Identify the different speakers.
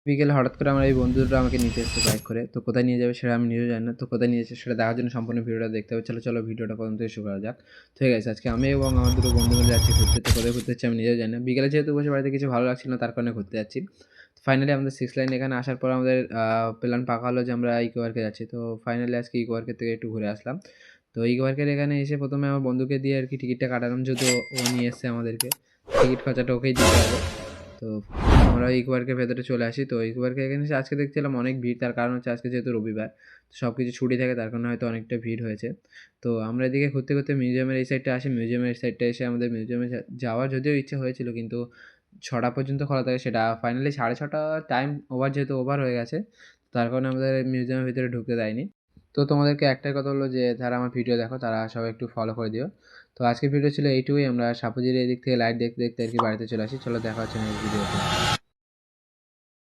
Speaker 1: বিকেলে হঠাৎ করে আমার এই বন্ধুরা আমাকে নিতে এসেছে বাইক করে। তো কোথায় নিয়ে যাবে সেটা আমি নিজেও জানি না। তো কোথায় নিয়ে যাচ্ছে সেটা দেখার জন্য সম্পূর্ণ ভিডিওটা দেখতে হবে। চলো ভিডিওটা প্রথম থেকে শুরু করা যাক। তো ঠিক আছে, আজকে আমি এবং আমার ২ টো বন্ধু মিলে যাচ্ছি ঘুরতে। তো কোথায় ঘুরতে যাচ্ছি আমি নিজেও জানি না। বিকেলে যেহেতু বসে বাড়িতে কিছু ভালো লাগছিল না তার কারণে ঘুরতে যাচ্ছি। ফাইনালি আমাদের 6 লাইন এখানে আসার পর আমাদের প্ল্যান পাকা হলো যে আমরা ইকো পার্কে যাচ্ছি। তো ফাইনালি আজকে ইকো পার্কের থেকে একটু ঘুরে আসলাম। তো ইকো পার্কের এখানে এসে ১ম এ আমার বন্ধুকে দিয়ে আরকি টিকিটটা কাটালাম, যেহেতু ও নিয়ে এসছে আমাদেরকে। টিকিট খরচাটা ওকেই দিতে হবে। তো আমরা ইকো পার্কের ভেতরে চলে আসি। তো ইকো পার্কে এখানে এসে আজকে দেখছিলাম অনেক ভিড়। তার কারণ হচ্ছে আজকে যেহেতু রবিবার, তো সবকিছু ছুটি থাকে, তার কারণে হয়তো অনেকটা ভিড় হয়েছে। তো আমরা এদিকে ঘুরতে মিউজিয়ামের এই সাইডটা আসি। মিউজিয়ামের এই সাইডটা এসে আমাদের মিউজিয়ামে যাওয়ার যদিও ইচ্ছা হয়েছিল, কিন্তু ৬টা পর্যন্ত খোলা থাকে, সেটা ফাইনালি ৬:৩০ টাইম যেহেতু ওভার হয়ে গেছে, তার কারণে আমাদের মিউজিয়ামের ভিতরে ঢুকতে দেয়নি। তো তোমাদেরকে একটাই কথা বলব যে যারা আমার ভিডিও দেখো তারা সবাই একটু ফলো করে দিও। তো আজকের ভিডিও ছিল এইটুকুই। আমরা সাপুজির এদিক থেকে লাইট দেখতে আরকি বাড়িতে চলে আসি। চলো দেখা হচ্ছে নেক্সট ভিডিওতে।